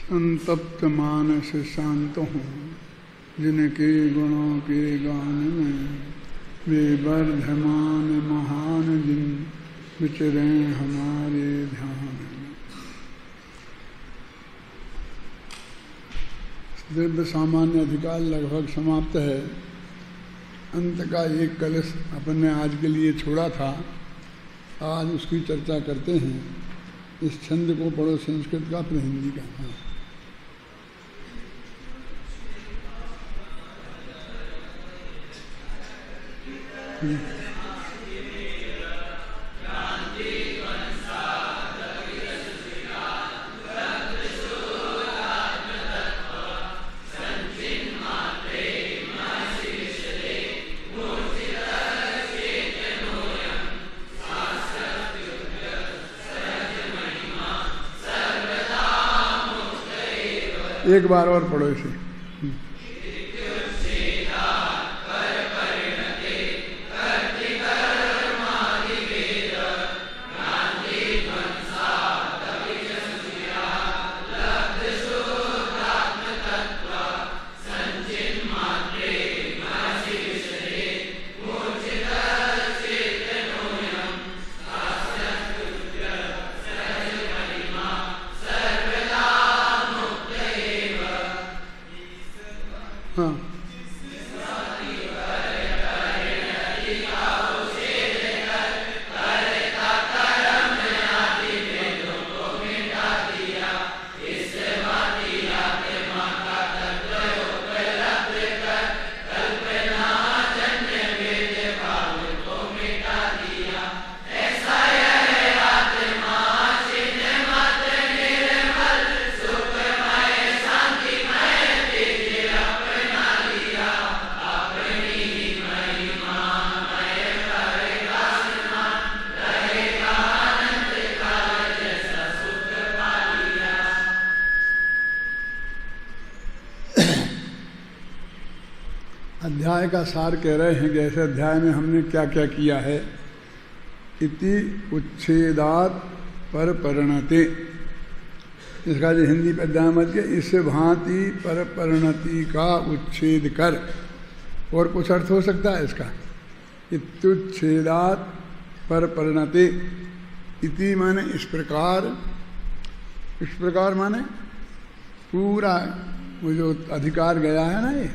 संतप्त मानस शांत हूँ, जिनके गुणों के गान में वे वर्धमान महान जिन विचरे हमारे ध्यान में। दिव्य सामान्य अधिकार लगभग समाप्त है। अंत का एक कलश अपन ने आज के लिए छोड़ा था, आज उसकी चर्चा करते हैं। इस छंद को पढ़ो, संस्कृत का फिर हिंदी का। हाँ। एक बार और पढ़ो इसे। अध्याय का सार कह रहे हैं कि ऐसे अध्याय में हमने क्या क्या किया है। इति उच्छेदात पर परिणति, इसका जो हिंदी पे अध्याय मत के, इससे भांति पर परिणति का उच्छेद कर। और कुछ अर्थ हो सकता है इसका। इत्युच्छेदात पर परिणति, इति माने इस प्रकार, इस प्रकार माने पूरा वो जो अधिकार गया है ना, ये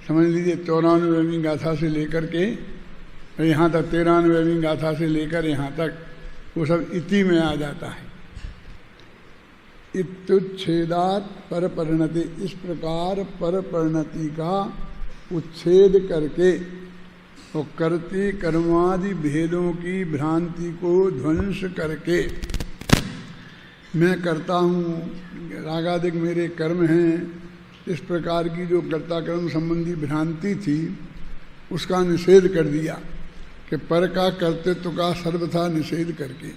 समझ लीजिए 94वीं गाथा से लेकर के यहाँ तक, 93वीं गाथा से लेकर यहाँ तक वो सब इति में आ जाता है। इत्युच्छेदात पर परिणति, इस प्रकार पर परिणति का उच्छेद करके और कर्ती कर्मादि भेदों की भ्रांति को ध्वंस करके मैं करता हूँ, रागादिक मेरे कर्म हैं, इस प्रकार की जो कर्ता कर्म संबंधी भ्रांति थी उसका निषेध कर दिया कि पर का कर्तृत्व का सर्वथा निषेध करके।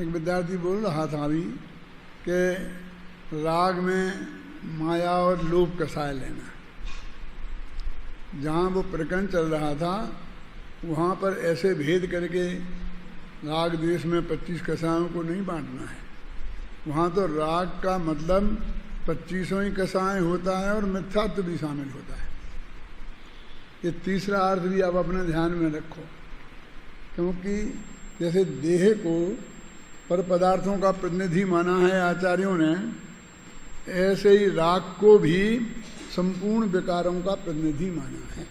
एक विद्यार्थी बोल रहा था अभी कि राग में माया और लोभ कसाय लेना। जहाँ वो प्रकरण चल रहा था वहाँ पर ऐसे भेद करके राग देश में 25 कसायों को नहीं बांटना है। वहाँ तो राग का मतलब 25 ही कसाय होता है और मिथ्यात्व भी शामिल होता है। ये तीसरा अर्थ भी आप अपने ध्यान में रखो, क्योंकि जैसे देह को पर पदार्थों का प्रतिनिधि माना है आचार्यों ने, ऐसे ही राग को भी संपूर्ण विकारों का प्रतिनिधि माना है।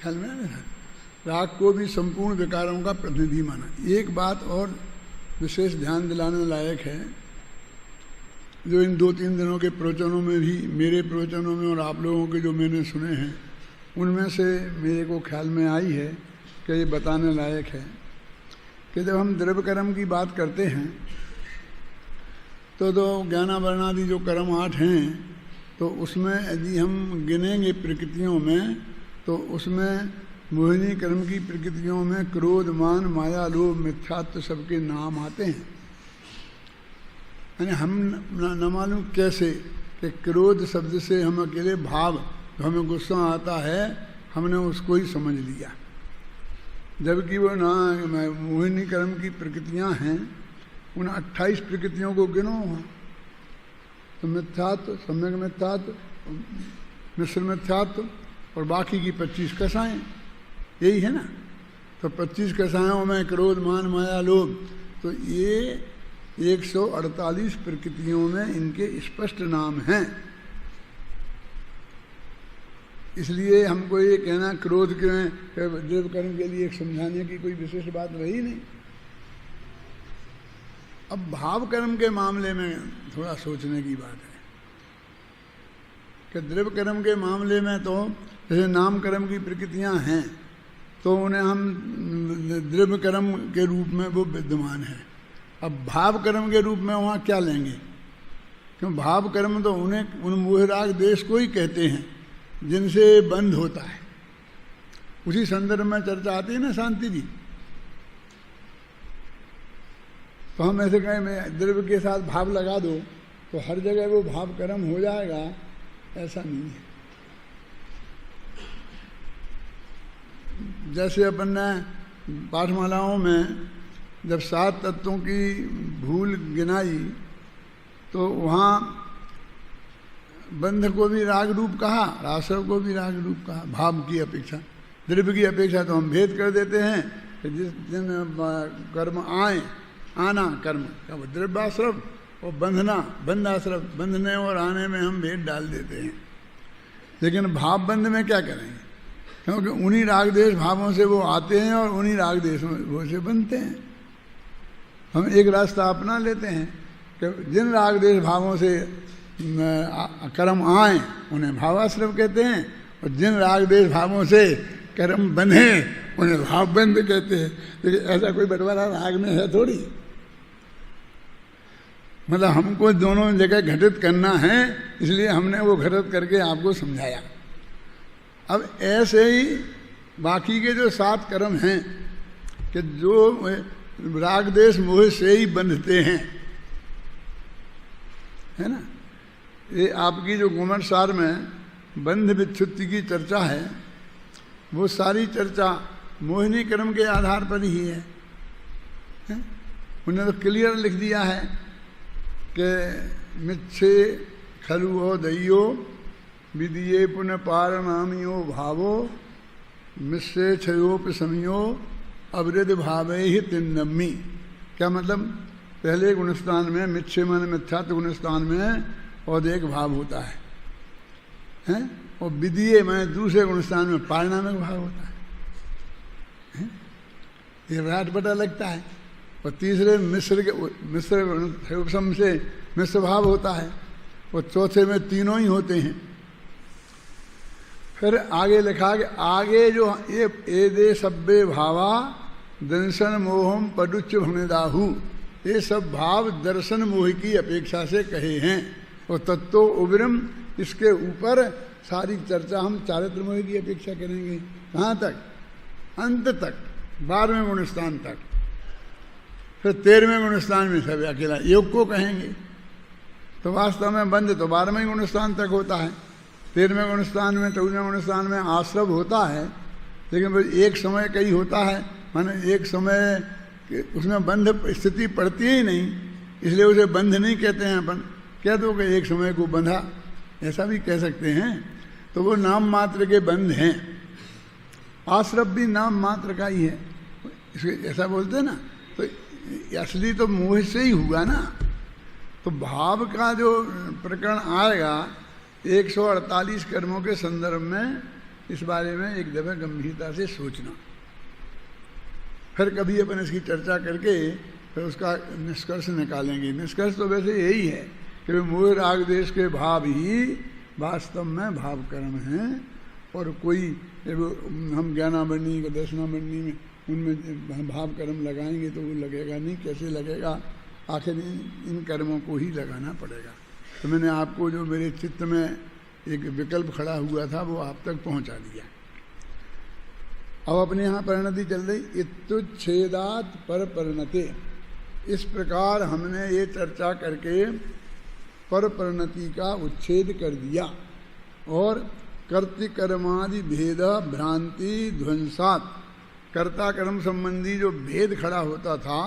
ख्याल में है? राग को भी संपूर्ण विकारों का प्रतिनिधि माना। एक बात और विशेष ध्यान दिलाने लायक है, जो इन 2-3 दिनों के प्रवचनों में भी, मेरे प्रवचनों में और आप लोगों के जो मैंने सुने हैं, उनमें से मेरे को ख्याल में आई है कि ये बताने लायक है कि जब हम द्रव्य कर्म की बात करते हैं तो ज्ञानावरणादि जो कर्म 8 हैं, तो उसमें यदि हम गिनेंगे प्रकृतियों में, तो उसमें मोहिनी कर्म की प्रकृतियों में क्रोध, मान, माया, लोभ, मिथ्यात्व सबके नाम आते हैं। यानी हम न मालूम कैसे कि क्रोध शब्द से हम अकेले भाव, हमें गुस्सा आता है, हमने उसको ही समझ लिया। जबकि वो ना मोहिनी कर्म की प्रकृतियां हैं, उन 28 प्रकृतियों को गिनो वहाँ। तो मिथ्यात्व, सम्यक मिथ्यात्व, मिश्र मिथ्यात्व और बाकी की 25 कसाएं, यही है ना। तो 25 कसायों में क्रोध, मान, माया, लोभ, तो ये 148 प्रकृतियों में इनके स्पष्ट नाम हैं। इसलिए हमको ये कहना क्रोध के द्रव्य कर्म के लिए एक समझाने की कोई विशेष बात रही नहीं। अब भाव कर्म के मामले में थोड़ा सोचने की बात है कि द्रव्य कर्म के मामले में तो जैसे नाम कर्म की प्रकृतियां हैं तो उन्हें हम द्रव्य कर्म के रूप में वो विद्यमान है। अब भाव कर्म के रूप में वहाँ क्या लेंगे? क्यों भाव कर्म तो उन्हें उन मोह राग देश को ही कहते हैं जिनसे बंध होता है। उसी संदर्भ में चर्चा आती है ना शांति जी। तो हम ऐसे कहें मैं द्रव्य के साथ भाव लगा दो तो हर जगह वो भाव कर्म हो जाएगा, ऐसा नहीं है। जैसे अपन ने पाठमालाओं में जब 7 तत्वों की भूल गिनाई तो वहाँ बंध को भी राग रूप कहा, रासव को भी राग रूप कहा, भाव की अपेक्षा। द्रव्य की अपेक्षा तो हम भेद कर देते हैं कि जिस दिन कर्म आए, आना कर्म का द्रव्याश्रव और बंधना बंधाश्रव, बंधने और आने में हम भेद डाल देते हैं। लेकिन भाव बंध में क्या करेंगे? क्योंकि उन्हीं राग देश भावों से वो आते हैं और उन्हीं राग देशों से बनते हैं। हम एक रास्ता अपना लेते हैं कि जिन राग देश भावों से कर्म आए उन्हें भावाश्रव कहते हैं और जिन राग देश भावों से कर्म बने उन्हें भावबंध कहते हैं। लेकिन ऐसा कोई बंटवारा राग में है थोड़ी। मतलब हमको दोनों जगह घटित करना है, इसलिए हमने वो घटित करके आपको समझाया। अब ऐसे ही बाकी के जो 7 कर्म हैं कि जो राग देश मोह से ही बंधते हैं, है ना। ये आपकी जो घुमट सार में बंध विच्छुत्ति की चर्चा है वो सारी चर्चा मोहिनी कर्म के आधार पर ही है? उन्होंने तो क्लियर लिख दिया है कि मिच्छे खलुओ दइयो विदिये पुनः पारणामियो भावो मिस्से क्षयोप समियो अवृद्ध भावे ही तिन्नम्मी। क्या मतलब? पहले गुणस्थान में मिच्छे मन मिथ्यात्व गुणस्थान में और एक भाव होता है, हैं? और विदिये में दूसरे गुणस्थान में पारिणामिक भाव होता है, ये विराट पता लगता है। और तीसरे मिश्र उपसम से मिश्र भाव होता है और चौथे में तीनों ही होते हैं। फिर आगे लिखा कि आगे जो ये दे सब्बे भावा दर्शन मोहम पडुच्च भनिदाहु, ये सब भाव दर्शन मोह की अपेक्षा से कहे हैं। और तत्व उब्रम, इसके ऊपर सारी चर्चा हम चारित्र मोह की अपेक्षा करेंगे। कहाँ तक? अंत तक, 12वें गुणस्थान तक। फिर 13वें गुणस्थान में सब अकेला योग को कहेंगे। तो वास्तव में बंध तो 12वें गुणस्थान तक होता है। 13वें गुणस्थान में 14वें गुणस्थान में आश्रव होता है, लेकिन फिर एक समय कहीं होता है, माने एक समय उसमें बंध स्थिति पड़ती ही नहीं, इसलिए उसे बंध नहीं कहते हैं। अपन कह दो कि एक समय को बंधा, ऐसा भी कह सकते हैं। तो वो नाम मात्र के बंध हैं। आश्रव भी नाम मात्र का ही है, इसके ऐसा बोलते हैं ना। तो असली तो मोह से ही हुआ ना। तो भाव का जो प्रकरण आएगा 148 कर्मों के संदर्भ में, इस बारे में एक दफा गंभीरता से सोचना। फिर कभी अपन इसकी चर्चा करके फिर उसका निष्कर्ष निकालेंगे। निष्कर्ष तो वैसे यही है कि मोह राग देश के भाव ही वास्तव में भाव कर्म हैं। और कोई हम ज्ञानामणि का दर्शनामणि में उनमें भाव कर्म लगाएंगे तो वो लगेगा नहीं। कैसे लगेगा? आखिर इन कर्मों को ही लगाना पड़ेगा। तो मैंने आपको जो मेरे चित्त में एक विकल्प खड़ा हुआ था वो आप तक पहुंचा दिया। अब अपने यहाँ परिणति चल रही, इत्युच्छेदात पर परिणते। इस प्रकार हमने ये चर्चा करके पर परिणति का उच्छेद कर दिया और कर्तिकर्मादि भेद भ्रांति ध्वंसात कर्ता कर्म संबंधी जो भेद खड़ा होता था,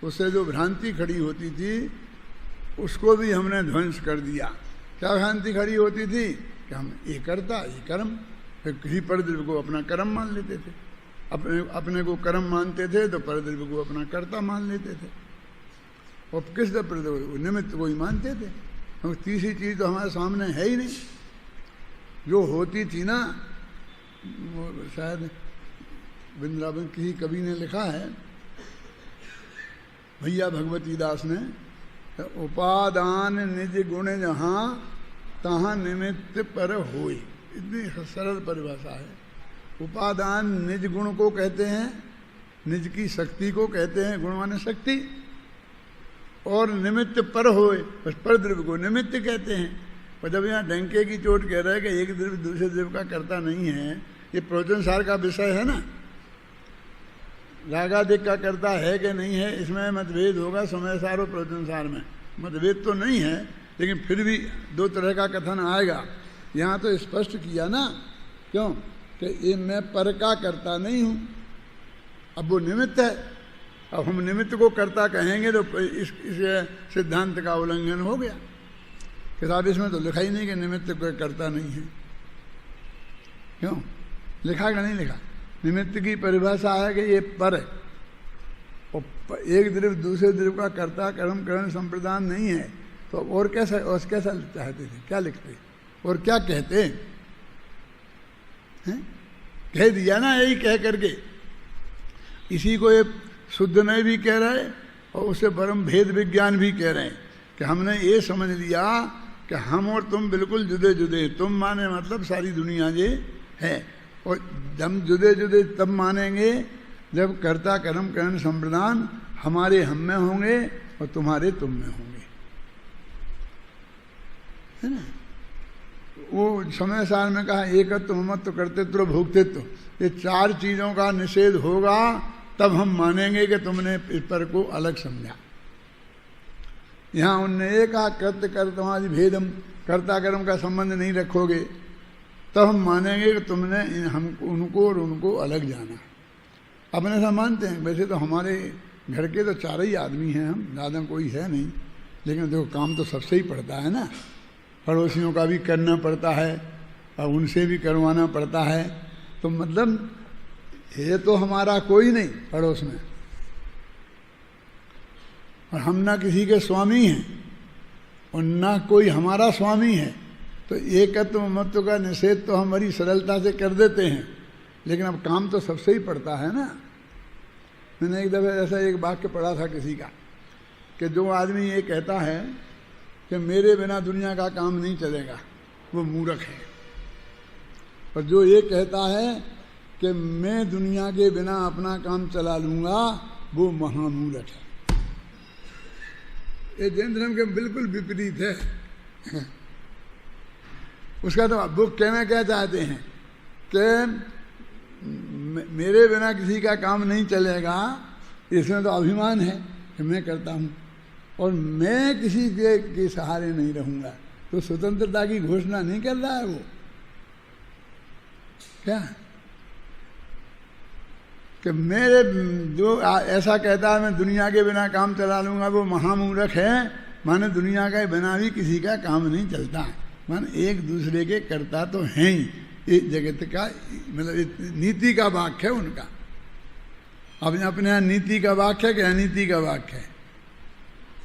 उससे जो भ्रांति खड़ी होती थी, उसको भी हमने ध्वंस कर दिया। क्या भ्रांति खड़ी होती थी कि हम ये कर्ता ये कर्म, फिर किसी परद्रव्य को अपना कर्म मान लेते थे, अपने को कर्म मानते थे तो परद्रव्य को अपना कर्ता मान लेते थे, और किस निमित्त को ही मानते थे। तो तीसरी चीज तो हमारे सामने है ही नहीं। जो होती थी ना, शायद वृंदावन किसी कवि ने लिखा है, भैया भगवती दास ने, उपादान निज गुण जहाँ तहाँ निमित्त पर होए। इतनी सरल परिभाषा है। उपादान निज गुण को कहते हैं, निज की शक्ति को कहते हैं, गुण माने शक्ति, और निमित्त पर होए, बस पर द्रव्य को निमित्त कहते हैं। और जब यहाँ डंके की चोट कह रहा है कि एक द्रव्य दूसरे द्रव्य का कर्ता नहीं है, ये प्रवचन सार का विषय है ना। रागादिक का कर्ता है कि नहीं है, इसमें मतभेद होगा समय सार और प्रवचन सार में। मतभेद तो नहीं है, लेकिन फिर भी दो तरह का कथन आएगा। यहाँ तो स्पष्ट किया ना, क्यों कि ये मैं पर का कर्ता नहीं हूँ, अब वो निमित्त है। अब हम निमित्त को कर्ता कहेंगे तो इस सिद्धांत का उल्लंघन हो गया। किताब इसमें तो लिखा ही नहीं कि निमित्त कोई कर्ता नहीं है। क्यों लिखा कि नहीं लिखा? निमित्त की परिभाषा है कि ये पर है, और एक द्रव्य दूसरे द्रव्य का कर्ता कर्म करण संप्रदान नहीं है, तो और कैसा चाहते थे, क्या लिखते और क्या कहते हैं? कह दिया ना यही कह करके। इसी को ये शुद्ध में भी कह रहे और उसे परम भेद विज्ञान भी कह रहे हैं कि हमने ये समझ लिया कि हम और तुम बिल्कुल जुदे जुदे। तुम माने मतलब सारी दुनिया ये है, और हम जुदे जुदे तब मानेंगे जब कर्ता कर्म करण संप्रदान हमारे हम में होंगे और तुम्हारे तुम में होंगे, है ना। वो समय सार में कहा एकत्व ममत्व कर्तृत्व भोक्तृत्व, ये चार चीजों का निषेध होगा तब हम मानेंगे कि तुमने इस पर को अलग समझा। यहाँ उनने ये कहा कर्त कर्तवादि भेदम, कर्ता कर्म का संबंध नहीं रखोगे तब हम मानेंगे कि तुमने हम उनको और उनको अलग जाना। अपने ऐसा मानते हैं। वैसे तो हमारे घर के तो चार ही आदमी हैं, हम ज़्यादा कोई है नहीं, लेकिन देखो काम तो सबसे ही पड़ता है ना। पड़ोसियों का भी करना पड़ता है और उनसे भी करवाना पड़ता है, तो मतलब ये तो हमारा कोई नहीं पड़ोस में, और हम ना किसी के स्वामी हैं और ना कोई हमारा स्वामी है। तो एकत्व ममत्व का निषेध तो हम बड़ी सरलता से कर देते हैं, लेकिन अब काम तो सबसे ही पड़ता है ना। मैंने एक दफ़ा ऐसा एक वाक्य पढ़ा था किसी का कि जो आदमी ये कहता है कि मेरे बिना दुनिया का काम नहीं चलेगा, वो मूर्ख है, और जो ये कहता है कि मैं दुनिया के बिना अपना काम चला लूँगा, वो महामूर्ख है। ये जैन धर्म के बिल्कुल विपरीत है। उसका तो वो कहना क्या चाहते हैं कि मेरे बिना किसी का काम नहीं चलेगा, इसमें तो अभिमान है कि मैं करता हूँ और मैं किसी के सहारे नहीं रहूँगा। तो स्वतंत्रता की घोषणा नहीं कर रहा है वो, क्या कि मेरे जो ऐसा कहता है मैं दुनिया के बिना काम चला लूँगा, वो महामूर्ख है। माने दुनिया के बिना भी किसी का काम नहीं चलता, माने एक दूसरे के कर्ता तो हैं ही। ये जगत का मतलब नीति का वाक्य है उनका। अपने अपने यहाँ नीति का वाक्य है कि अनीति का वाक्य है,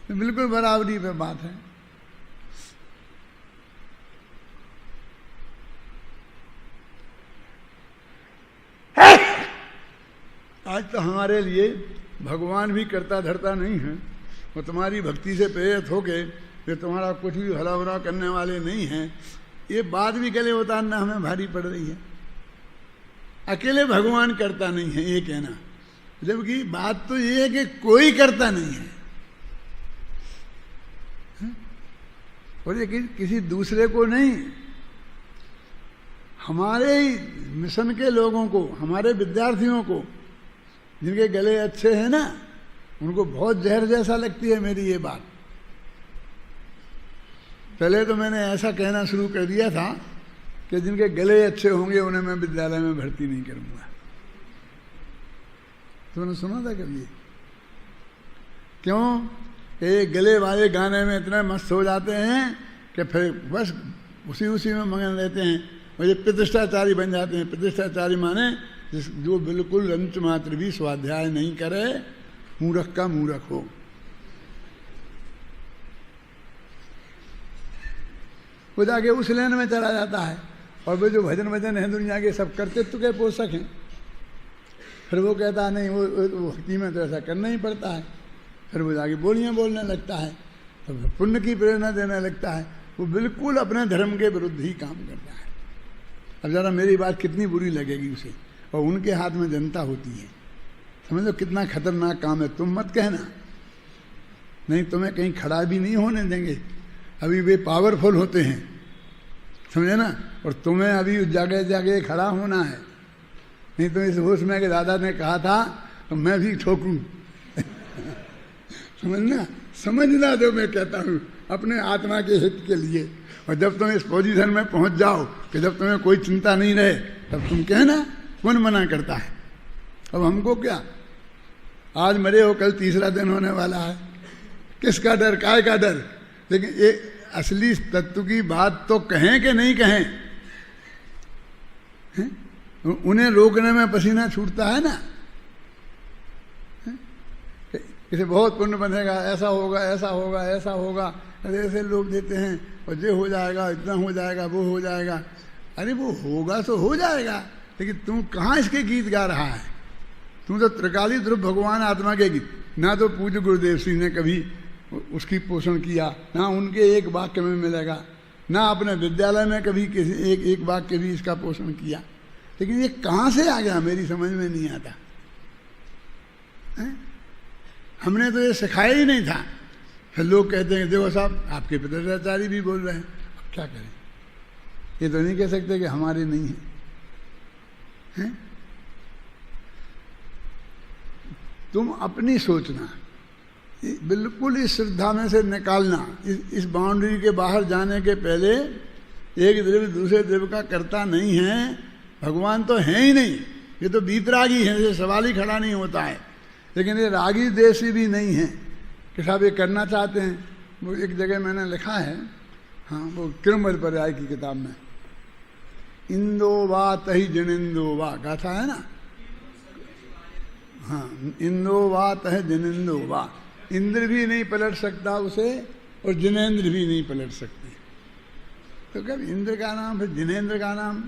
तो बिल्कुल बराबरी पे बात है। आज तो हमारे लिए भगवान भी करता धरता नहीं है, वो तुम्हारी भक्ति से प्रेरित होके ये तुम्हारा कुछ भी भला बुरा करने वाले नहीं हैं। ये बात भी गले उतारना हमें भारी पड़ रही है। अकेले भगवान करता नहीं है ये कहना, जबकि बात तो ये है कि कोई करता नहीं है, और ये किसी दूसरे को नहीं, हमारे मिशन के लोगों को, हमारे विद्यार्थियों को जिनके गले अच्छे हैं ना, उनको बहुत जहर जैसा लगती है मेरी ये बात। पहले तो मैंने ऐसा कहना शुरू कर दिया था कि जिनके गले अच्छे होंगे उन्हें मैं विद्यालय में भर्ती नहीं करूँगा, तुमने सुना था कभी? क्यों? कि गले वाले गाने में इतने मस्त हो जाते हैं कि फिर बस उसी में मगन रहते हैं, मुझे प्रतिष्ठाचारी बन जाते हैं। प्रतिष्ठाचारी माने जो बिल्कुल अंश मात्र भी स्वाध्याय नहीं करे, मूर्ख का मूर्ख हो। वो जाके उस लेन में चला जाता है। और वो जो भजन वजन है दुनिया के सब कर्तृत्व के पोषक हैं। फिर वो कहता नहीं, वो भक्ति में तो ऐसा करना ही पड़ता है। फिर वो जाके बोलियाँ बोलने लगता है, तो पुण्य की प्रेरणा देने लगता है। वो बिल्कुल अपने धर्म के विरुद्ध ही काम करता है। अब जरा मेरी बात कितनी बुरी लगेगी उसे, और उनके हाथ में जनता होती है। समझ लो कितना खतरनाक काम है। तुम मत कहना, नहीं तुम्हें कहीं खड़ा भी नहीं होने देंगे। अभी वे पावरफुल होते हैं, समझे ना, और तुम्हें अभी जगह जगह खड़ा होना है। नहीं तो इस होश में कि दादा ने कहा था तो मैं भी ठोकूं। समझना जो मैं कहता हूँ अपने आत्मा के हित के लिए। और जब तुम इस पोजीशन में पहुंच जाओ कि जब तुम्हें कोई चिंता नहीं रहे, तब तुम कहना कौन मना करता है। अब हमको क्या, आज मरे हो कल तीसरा दिन होने वाला है, किसका डर, काय का डर। लेकिन ये असली तत्व की बात तो कहें कि नहीं कहें, उन्हें रोकने में पसीना छूटता है ना। किसे बहुत पुण्य बनेगा, ऐसा होगा ऐसा होगा ऐसा होगा, अरे ऐसे लोग देते हैं, और ये हो जाएगा, इतना हो जाएगा, वो हो जाएगा। अरे वो होगा तो हो जाएगा, लेकिन तुम कहाँ इसके गीत गा रहा है। तुम तो त्रिकाली ध्रुव भगवान आत्मा के गीत, ना तो पूज्य गुरुदेव सिंह ने कभी उसकी पोषण किया, ना उनके एक वाक्य में मिलेगा, ना अपने विद्यालय में कभी किसी एक वाक्य भी इसका पोषण किया। लेकिन ये कहाँ से आ गया मेरी समझ में नहीं आता है? हमने तो ये सिखाया ही नहीं था। फिर लोग कहते हैं देखो साहब आपके प्रतिष्ठाचारी भी बोल रहे हैं, अब क्या करें। ये तो नहीं कह सकते कि हमारे नहीं है। तुम अपनी सोचना, बिल्कुल इस श्रद्धा में से निकालना। इस बाउंड्री के बाहर जाने के पहले एक द्रव्य दूसरे द्रव्य का करता नहीं है। भगवान तो है ही नहीं, ये तो बीतरागी है, ये सवाल ही खड़ा नहीं होता है। लेकिन ये रागी देशी भी नहीं है कि साहब ये करना चाहते हैं। वो एक जगह मैंने लिखा है, हाँ वो किरमल पर राय की किताब में, इंदो वा तही जिनेंदो वा गाथा है ना। हाँ, इंदो वा तह जिनेंदो वा, इंद्र भी नहीं पलट सकता उसे और जिनेंद्र भी नहीं पलट सकते। तो कब इंद्र का नाम फिर जिनेंद्र का नाम,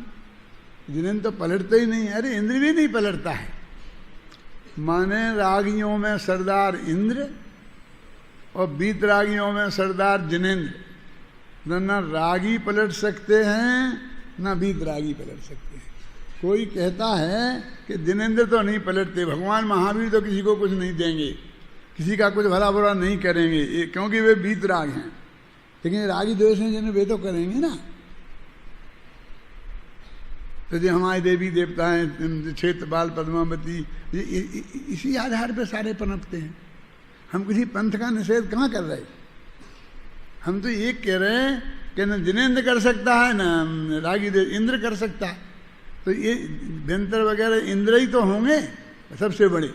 जिनेंद्र तो पलटते ही नहीं। अरे इंद्र भी नहीं पलटता है। माने रागियों में सरदार इंद्र और बीत रागियों में सरदार जिनेंद्र। ना रागी पलट सकते हैं ना बीत रागी पलट सकते हैं। कोई कहता है कि जिनेंद्र तो नहीं पलटते, भगवान महावीर तो किसी को कुछ नहीं देंगे, किसी का कुछ भला बुरा नहीं करेंगे, क्योंकि वे बीत राग हैं। लेकिन रागी दोष हैं जिन्हें वे तो करेंगे ना। तो जो हमारे देवी देवता हैं क्षेत्र बाल पद्मावती, इसी आधार पर सारे पनपते हैं। हम किसी पंथ का निषेध कहाँ कर रहे। हम तो ये कह रहे हैं कि न जिनेंद्र कर सकता है न रागी देव, इंद्र कर सकता है। तो ये व्यंतर वगैरह इंद्र ही तो होंगे सबसे बड़े,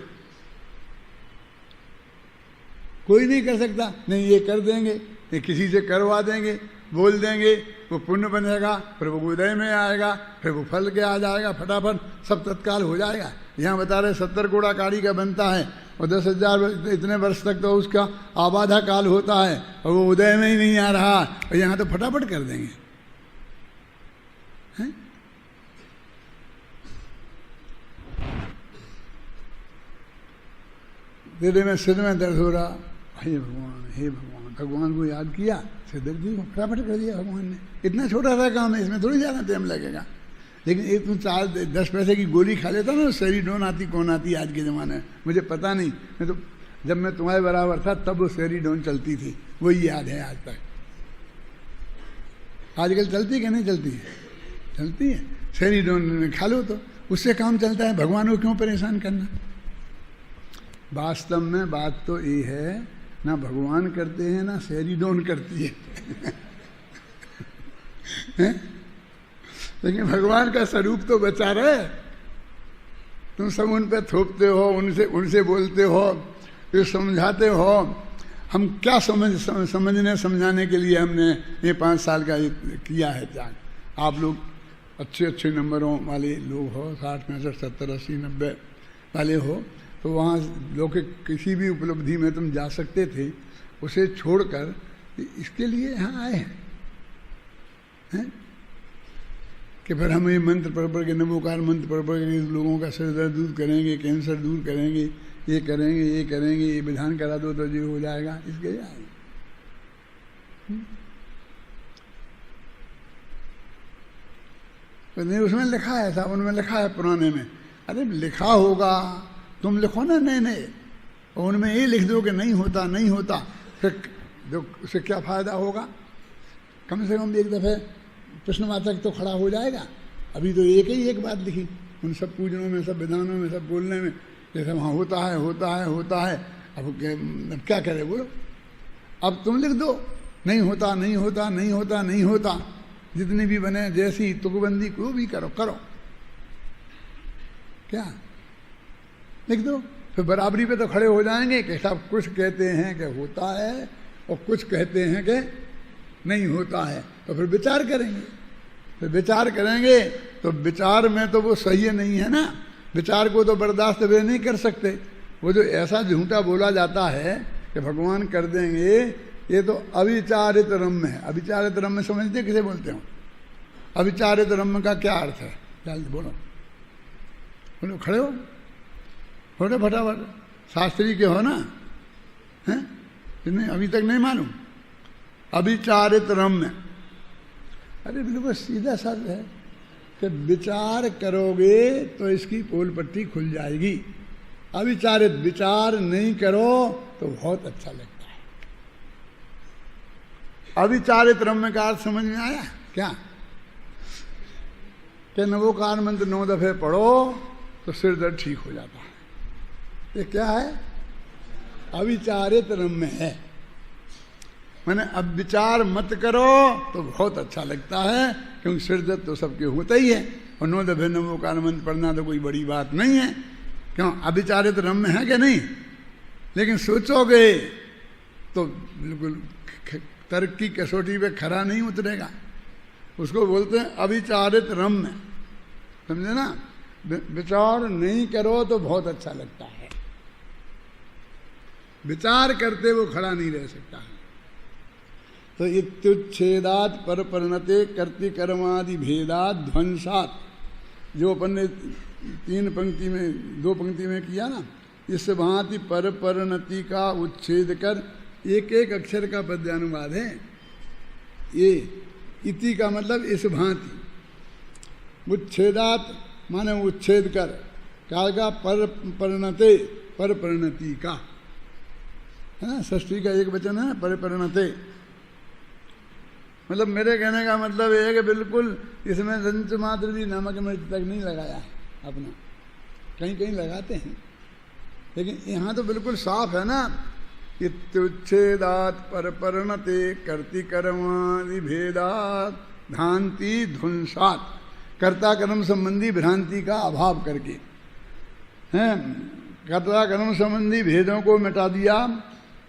कोई नहीं कर सकता। नहीं ये कर देंगे, ये किसी से करवा देंगे, बोल देंगे, वो पुण्य बनेगा, फिर वो उदय में आएगा, फिर वो फल के आ जाएगा, फटाफट सब तत्काल हो जाएगा। यहाँ बता रहे 70 घोड़ा काड़ी का बनता है और 10,000 इतने वर्ष तक तो उसका आबादा काल होता है, और वो उदय में ही नहीं आ रहा, और यहाँ तो फटाफट कर देंगे। हैं? तेरे में सिर में दर्द हो रहा, हे भगवान हे भगवान, भगवान को याद किया, सिर दर्द को फटाफट कर दिया भगवान ने। इतना छोटा सा काम है, इसमें थोड़ी ज़्यादा टाइम लगेगा। लेकिन एक तुम 4-10 पैसे की गोली खा लेता ना, सेरीडोन आती कौन आती आज के ज़माने में मुझे पता नहीं। मैं तो जब मैं तुम्हारे बराबर था तब वो सेरीडोन चलती थी, वही याद है आज तक। आजकल चलती कि नहीं चलती है? चलती है। सेरीडोन खा लो तो उससे काम चलता है, भगवान को क्यों परेशान करना। वास्तव में बात तो ये है, ना भगवान करते हैं ना सेरीडोन करती है? लेकिन भगवान का स्वरूप तो बचा रहे। तुम सब उन पे थोपते हो, उनसे बोलते हो, फिर समझाते हो। हम क्या समझने समझाने के लिए हमने ये 5 साल का किया है त्याग। आप लोग अच्छे अच्छे नंबरों वाले लोग हो, 60, 65, 70, 80, 90 वाले हो, तो वहाँ लौकिक किसी भी उपलब्धि में तुम जा सकते थे, उसे छोड़कर इसके लिए यहाँ आए हैं कि फिर हम ये मंत्र पढ़ के, नमोकार मंत्र पढ़ के लोगों का सिर दर्द दूर करेंगे, कैंसर दूर करेंगे, ये करेंगे, ये विधान करा दो तो ये हो जाएगा, इसके लिए आए। तो नहीं, उसमें लिखा है साहब, उनमें लिखा है पुराने में। अरे लिखा होगा, तुम लिखो ना नए, और उनमें ये लिख दो कि नहीं होता, फिर उससे क्या फायदा होगा? कम से कम एक दफे प्रश्नवाचक तो खड़ा हो जाएगा। अभी तो एक बात लिखी, उन सब पूजनों में, सब विधानों में, सब बोलने में, जैसे वहाँ होता है। अब क्या करे बोलो? अब तुम लिख दो नहीं होता, जितनी भी बने जैसी तुकबंदी को भी करो, क्या लिख दो। फिर बराबरी पे तो खड़े हो जाएंगे कि सब कुछ कहते हैं कि होता है और कुछ कहते हैं कि नहीं होता है, तो फिर विचार करेंगे। तो विचार में तो वो सही नहीं है ना, विचार को तो बर्दाश्त वे नहीं कर सकते। वो जो ऐसा झूठा बोला जाता है कि भगवान कर देंगे, ये तो अविचारित रम्य है। अविचारित रम्य समझते किसे बोलते हो? अविचारित रम्य का क्या अर्थ है? जल्दी बोलो, खड़े हो, फटाफट। शास्त्री के हो ना, हैं? नहीं, अभी तक नहीं मालूम अविचारित रम्य। अरे बिल्कुल सीधा शब्द है कि विचार करोगे तो इसकी पोल पट्टी खुल जाएगी। अविचारित, विचार नहीं करो तो बहुत अच्छा लगता है। अविचारित रम्य का अर्थ समझ में आया क्या? कि नवोकार मंत्र 9 दफे पढ़ो तो सिर दर्द ठीक हो जाता है। ये क्या है? अविचारित रम्य है। मैंने अब विचार मत करो तो बहुत अच्छा लगता है, क्योंकि सिर दर्द तो सबके होता ही है, और 9 दफे नवोकार मंत्र पढ़ना तो कोई बड़ी बात नहीं है। क्यों? अविचारित रम्य है कि नहीं? लेकिन सोचोगे तो बिल्कुल तर्क की कसौटी पे खरा नहीं उतरेगा। उसको बोलते हैं अविचारित रम्य, समझे ना? विचार नहीं करो तो बहुत अच्छा लगता है, विचार करते वो खड़ा नहीं रह सकता है। तो इत्युच्छेदात पर परिणते कर्ति कर्मादि भेदात ध्वंसात, जो अपन ने 2 पंक्ति में किया ना, इस भांति पर परिणति का उच्छेद कर, एक अक्षर का पद्यानुवाद है ये। इति का मतलब इस भांति, उच्छेदात माने उच्छेद कर, का पर परिणते, पर परिणति का है ना, षष्ठी का एक वचन है ना, पर परिणते। मतलब मेरे कहने का मतलब ये है कि बिल्कुल इसमें रंच मात्र भी नमक मिर्च तक नहीं लगाया है अपना, कहीं लगाते हैं, लेकिन यहाँ तो बिल्कुल साफ है ना। इत्युच्छेदात पर परिणते कर्ति कर्मादि भेदात भ्रांति ध्वंसात, कर्ता कर्म संबंधी भ्रांति का अभाव करके, हैं, कर्ता कर्म संबंधी भेदों को मिटा दिया।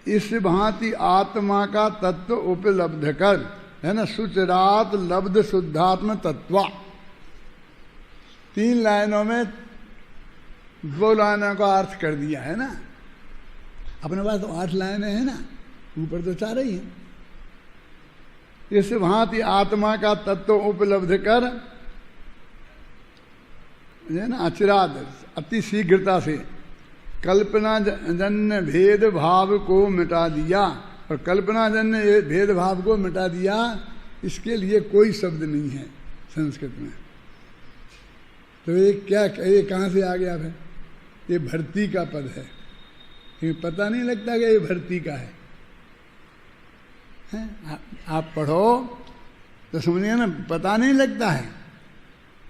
इस भांति आत्मा का तत्व उपलब्ध कर, है ना, सुचरात लब्ध शुद्धात्म तत्वा। 3 लाइनों में 2 लाइनों का अर्थ कर दिया है ना। अपने पास तो 8 लाइनें हैं ना, ऊपर तो 4 ही हैं। इस भांति आत्मा का तत्व उपलब्ध कर, है ना, अचिराद अति शीघ्रता से कल्पना जन्य भेद भाव को मिटा दिया। और कल्पना जन्य भेदभाव को मिटा दिया, इसके लिए कोई शब्द नहीं है संस्कृत में। तो ये क्या, ये कहाँ से आ गया फिर? ये भर्ती का पद है, ये पता नहीं लगता कि ये भर्ती का है। आप पढ़ो तो समझिए ना, पता नहीं लगता है,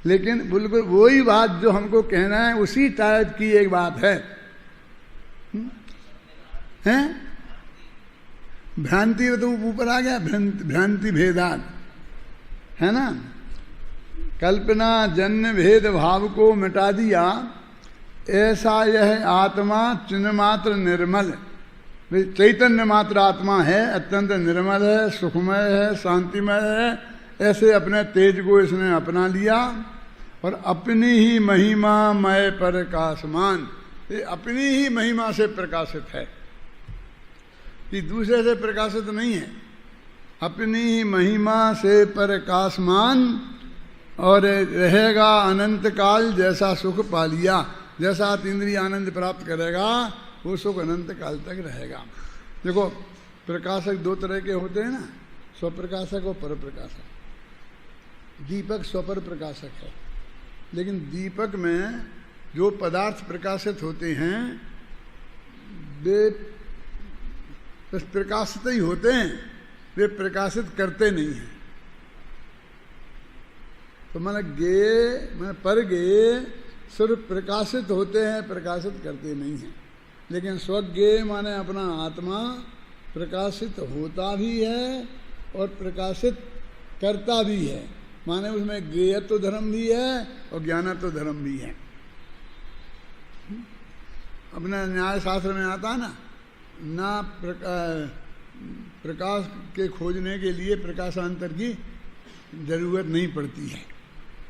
लेकिन बिल्कुल वही बात जो हमको कहना है उसी टाइप की एक बात है। हैं? भ्रांति तो ऊपर आ गया, भ्रांति भेदात, है ना। कल्पना जन्य भेद भाव को मिटा दिया, ऐसा यह आत्मा चिन्ह मात्र निर्मल, चैतन्य मात्र आत्मा है, अत्यंत निर्मल है, सुखमय है, शांतिमय है। ऐसे अपने तेज को इसने अपना लिया और अपनी ही महिमा मय प्रकाशमान, ये अपनी ही महिमा से प्रकाशित है, कि दूसरे से प्रकाशित नहीं है। अपनी ही महिमा से प्रकाशमान और रहेगा अनंत काल। जैसा सुख पा लिया, जैसा इंद्रिय आनंद प्राप्त करेगा वो सुख अनंत काल तक रहेगा। देखो प्रकाशक दो तरह के होते हैं ना, स्वप्रकाशक और परप्रकाशक। दीपक स्वपर प्रकाशक है, लेकिन दीपक में जो पदार्थ प्रकाशित होते हैं वे प्रकाशित ही होते हैं, वे प्रकाशित करते नहीं हैं। तो मन गे मन पर गे सिर्फ प्रकाशित होते हैं, प्रकाशित करते नहीं हैं। लेकिन स्वज्ञ माने अपना आत्मा प्रकाशित होता भी है और प्रकाशित करता भी है, माने उसमें ज्ञेयत्व धर्म भी है और ज्ञानत्व धर्म भी है। अपने न्याय शास्त्र में आता है ना प्रकाश के खोजने के लिए प्रकाशांतर की जरूरत नहीं पड़ती है,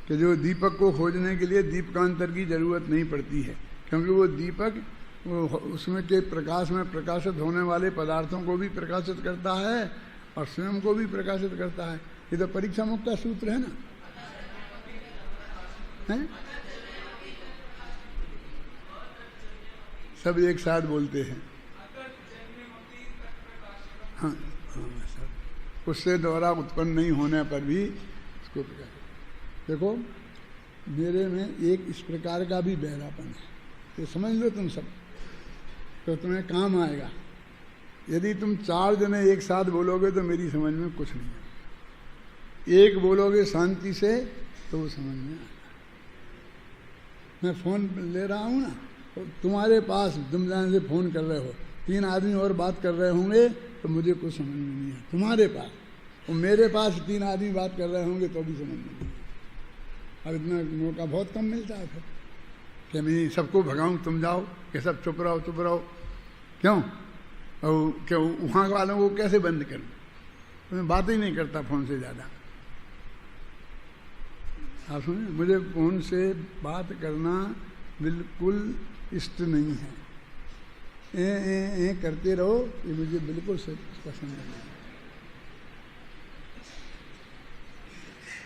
कि जो दीपक को खोजने के लिए दीपकांतर की जरूरत नहीं पड़ती है, क्योंकि वो दीपक वो उसमें के प्रकाश में प्रकाशित होने वाले पदार्थों को भी प्रकाशित करता है और स्वयं को भी प्रकाशित करता है। ये तो परीक्षा मुक्त का सूत्र है ना, है? सब एक साथ बोलते हैं। हाँ हाँ सर, उससे द्वारा उत्पन्न नहीं होने पर भी उसको प्रकाशित। देखो मेरे में एक इस प्रकार का भी बहरापन है, ये समझ लो तुम सब, तो तुम्हें काम आएगा। यदि तुम 4 जने एक साथ बोलोगे तो मेरी समझ में कुछ नहीं है, एक बोलोगे शांति से तो वो समझ में आएगा। मैं फोन ले रहा हूँ ना, तो तुम्हारे पास तुम जान से फोन कर रहे हो, 3 आदमी और बात कर रहे होंगे तो मुझे कुछ समझ में नहीं है तुम्हारे पास, और मेरे पास 3 आदमी बात कर रहे होंगे तो भी समझ में नहीं। अब इतना मौका बहुत कम मिलता है फिर, कि मैं सबको भगाऊँ तुम जाओ, कि सब चुप रहो चुप रहो, क्यों? और क्यों वहाँ वालों को कैसे बंद करूँ? तो मैं बात ही नहीं करता फ़ोन से ज़्यादा। आप सुनिए, मुझे फ़ोन से बात करना बिल्कुल इष्ट नहीं है। ए करते रहो, ये मुझे बिल्कुल पसंद नहीं।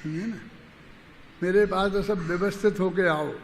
सुनिए ना, मेरे पास तो सब व्यवस्थित होके आओ।